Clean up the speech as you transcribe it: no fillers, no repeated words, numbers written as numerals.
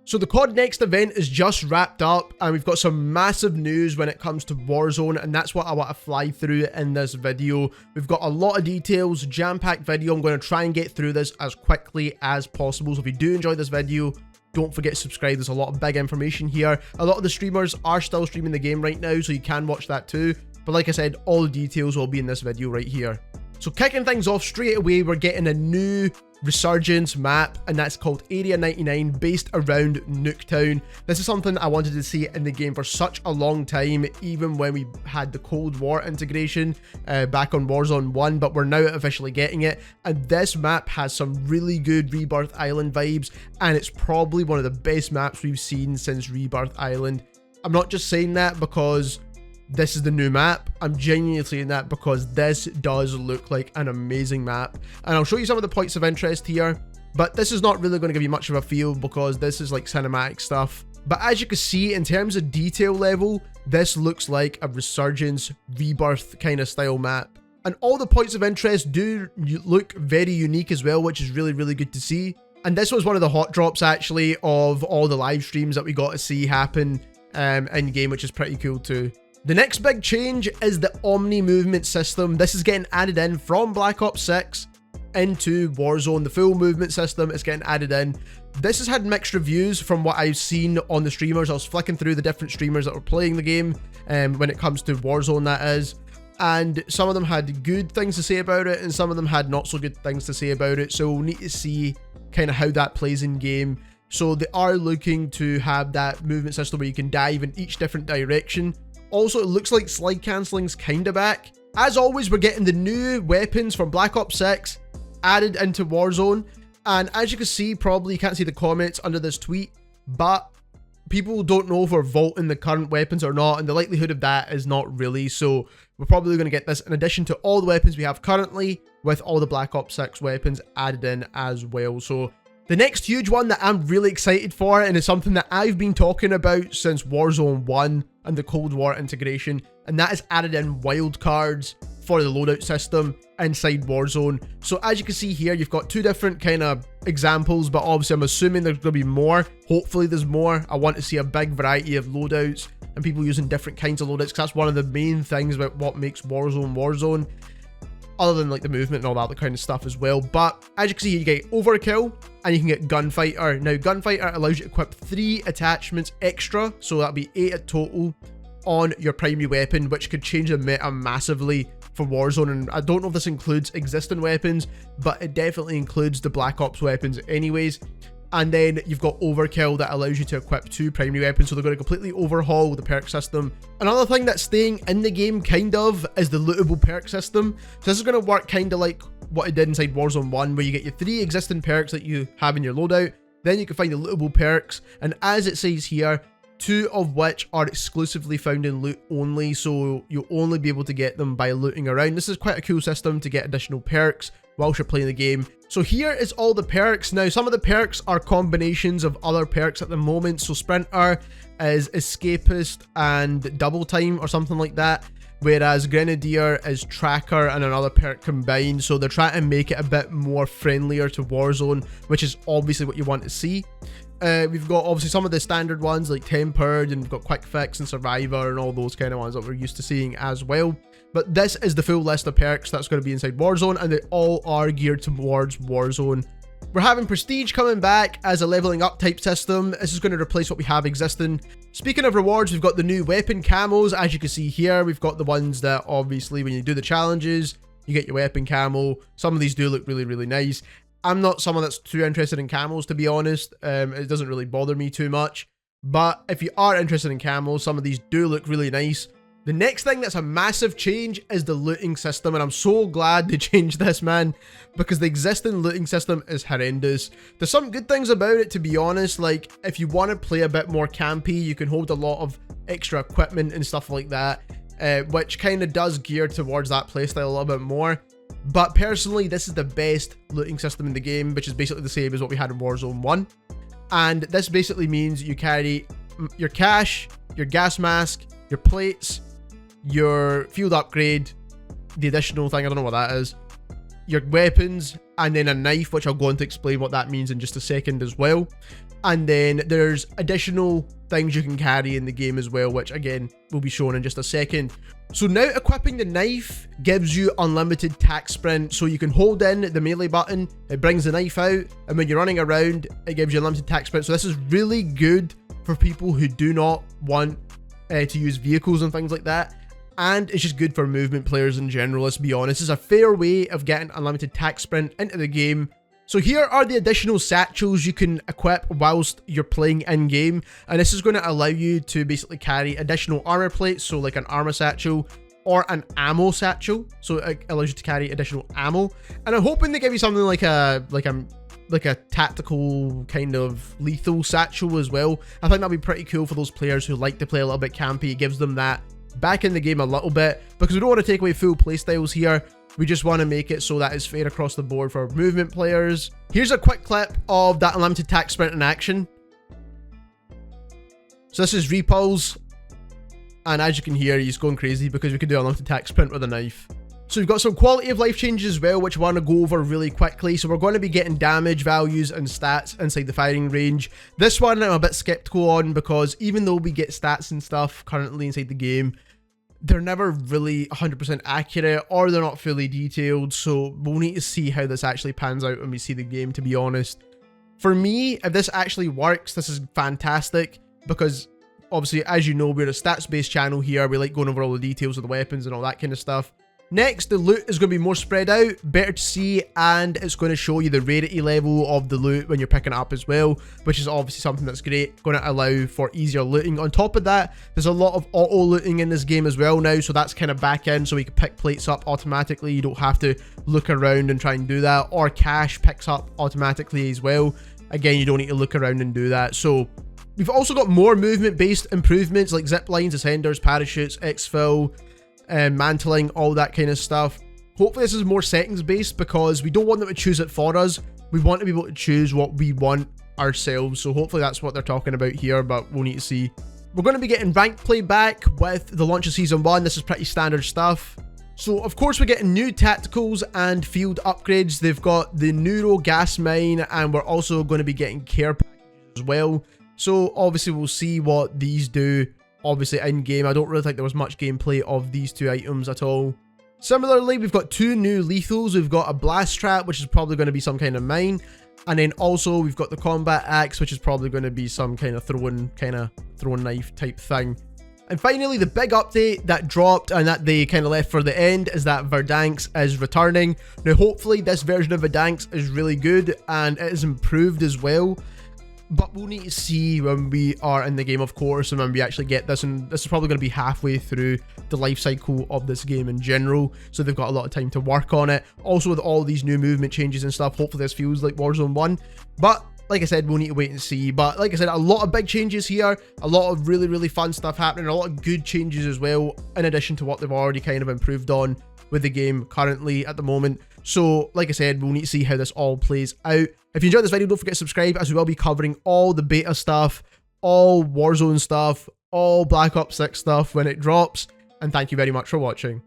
So the COD Next event is just wrapped up and we've got some massive news when it comes to Warzone, and that's what I want to fly through in this video. We've got a lot of details, jam-packed video. I'm going to try and get through this as quickly as possible. So if you do enjoy this video, don't forget to subscribe. There's a lot of big information here. A lot of the streamers are still streaming the game right now, so you can watch that too. But like I said, all the details will be in this video right here. So kicking things off straight away, we're getting a new Resurgence map, and that's called Area 99, based around Nuketown. This is something I wanted to see in the game for such a long time, even when we had the Cold War integration back on Warzone 1, but we're now officially getting it. And this map has some really good Rebirth Island vibes, and it's probably one of the best maps we've seen since Rebirth Island. I'm not just saying that because this is the new map. I'm genuinely saying that because this does look like an amazing map, and I'll show you some of the points of interest here, but this is not really going to give you much of a feel because this is like cinematic stuff. But as you can see, in terms of detail level, this looks like a Resurgence Rebirth kind of style map, and all the points of interest do look very unique as well, which is really good to see. And this was one of the hot drops actually of all the live streams that we got to see happen in game, which is pretty cool too. The next big change is the Omni movement system. This is getting added in from Black Ops 6 into Warzone. The full movement system is getting added in. This has had mixed reviews from what I've seen on the streamers. I was flicking through the different streamers that were playing the game when it comes to Warzone, that is. And some of them had good things to say about it, and some of them had not so good things to say about it. So we'll need to see kind of how that plays in game. So they are looking to have that movement system where you can dive in each different direction. Also, it looks like slide cancelling's kinda back. As always, we're getting the new weapons from Black Ops 6 added into Warzone. And as you can see, probably you can't see the comments under this tweet, but people don't know if we're vaulting the current weapons or not, and the likelihood of that is not really. So we're probably going to get this in addition to all the weapons we have currently, with all the Black Ops 6 weapons added in as well. So the next huge one that I'm really excited for, and is something that I've been talking about since Warzone 1 and the Cold War integration, and that is added in wildcards for the loadout system inside Warzone. So as you can see here, you've got two different kind of examples, but obviously I'm assuming there's going to be more. Hopefully there's more. I want to see a big variety of loadouts and people using different kinds of loadouts, because that's one of the main things about what makes Warzone Warzone, other than like the movement and all that kind of stuff as well. But as you can see, you get overkill and you can get gunfighter. Now gunfighter allows you to equip 3 attachments extra, so that'll be 8 at total on your primary weapon, which could change the meta massively for Warzone. And I don't know if this includes existing weapons, but it definitely includes the Black Ops weapons anyways. And then you've got overkill that allows you to equip 2 primary weapons, so they're going to completely overhaul the perk system. Another thing that's staying in the game kind of is the lootable perk system. So this is going to work kind of like what it did inside Warzone 1, where you get your 3 existing perks that you have in your loadout, then you can find the lootable perks, and as it says here, 2 of which are exclusively found in loot only, so you'll only be able to get them by looting around. This is quite a cool system to get additional perks whilst you're playing the game. So here is all the perks. Now some of the perks are combinations of other perks at the moment. So Sprinter is Escapist and Double Time or something like that, whereas Grenadier is Tracker and another perk combined. So they're trying to make it a bit more friendlier to Warzone, which is obviously what you want to see. We've got obviously some of the standard ones like Tempered, and we've got Quick Fix and Survivor and all those kind of ones that we're used to seeing as well. But this is the full list of perks that's going to be inside Warzone, and they all are geared towards Warzone. We're having Prestige coming back as a leveling up type system. This is going to replace what we have existing. Speaking of rewards, we've got the new weapon camos. As you can see here, we've got the ones that obviously when you do the challenges, you get your weapon camo. Some of these do look really nice. I'm not someone that's too interested in camos, to be honest. It doesn't really bother me too much. But if you are interested in camos, some of these do look really nice. The next thing that's a massive change is the looting system, and I'm so glad they changed this, man, because the existing looting system is horrendous. There's some good things about it, to be honest. Like, if you want to play a bit more campy, you can hold a lot of extra equipment and stuff like that, which kind of does gear towards that playstyle a little bit more. But personally, this is the best looting system in the game, which is basically the same as what we had in Warzone 1. And this basically means you carry your cash, your gas mask, your plates, your field upgrade, the additional thing, I don't know what that is, your weapons, and then a knife, which I'll go on to explain what that means in just a second as well. And then there's additional things you can carry in the game as well, which again will be shown in just a second. So now equipping the knife gives you unlimited TAQ sprint, so you can hold in the melee button, it brings the knife out, and when you're running around it gives you unlimited TAQ sprint. So this is really good for people who do not want to use vehicles and things like that, and it's just good for movement players in general. Let's be honest, it's a fair way of getting unlimited TAQ sprint into the game. So here are the additional satchels you can equip whilst you're playing in game, and this is going to allow you to basically carry additional armor plates, so like an armor satchel or an ammo satchel, so it allows you to carry additional ammo. And I'm hoping they give you something like a tactical kind of lethal satchel as well. I think that'd be pretty cool for those players who like to play a little bit campy. It gives them that back in the game a little bit, because we don't want to take away full playstyles here. We just want to make it so that it's fair across the board for movement players. Here's a quick clip of that unlimited TAQ sprint in action. So this is Repulse, and as you can hear, he's going crazy because we can do unlimited TAQ sprint with a knife. So we've got some quality of life changes as well, which I want to go over really quickly. So we're going to be getting damage values and stats inside the firing range. This one I'm a bit skeptical on, because even though we get stats and stuff currently inside the game, they're never really 100% accurate, or they're not fully detailed, so we'll need to see how this actually pans out when we see the game, to be honest. For me, if this actually works, this is fantastic, because obviously, as you know, we're a stats-based channel here. We like going over all the details of the weapons and all that kind of stuff. Next, the loot is going to be more spread out, better to see, and it's going to show you the rarity level of the loot when you're picking it up as well, which is obviously something that's great, going to allow for easier looting. On top of that, there's a lot of auto looting in this game as well now, so that's kind of back in, so you can pick plates up automatically. You don't have to look around and try and do that, or cash picks up automatically as well. Again, you don't need to look around and do that. So we've also got more movement-based improvements like zip lines, ascenders, parachutes, exfil, mantling, all that kind of stuff. Hopefully this is more settings based, because we don't want them to choose it for us. We want to be able to choose what we want ourselves, so hopefully that's what they're talking about here, but we'll need to see. We're going to be getting rank play back with the launch of season 1. This is pretty standard stuff. So of course we're getting new tacticals and field upgrades. They've got the neuro gas mine, and we're also going to be getting care packages as well. So obviously we'll see what these do. Obviously in game, I don't really think there was much gameplay of these two items at all. Similarly, we've got two new lethals. We've got a blast trap, which is probably going to be some kind of mine, and then also we've got the combat axe, which is probably going to be some kind of throwing knife type thing. And finally, the big update that dropped and that they kind of left for the end is that Verdansk is returning. Now hopefully this version of Verdansk is really good and it is improved as well. But we'll need to see when we are in the game, of course, and when we actually get this. And this is probably going to be halfway through the life cycle of this game in general, so they've got a lot of time to work on it. Also, with all these new movement changes and stuff, hopefully this feels like Warzone 1. But like I said, we'll need to wait and see. But like I said, a lot of big changes here, a lot of really fun stuff happening, a lot of good changes as well, in addition to what they've already kind of improved on with the game currently at the moment. So like I said, we'll need to see how this all plays out. If you enjoyed this video, don't forget to subscribe, as we will be covering all the beta stuff, all Warzone stuff, all Black Ops 6 stuff when it drops. And thank you very much for watching.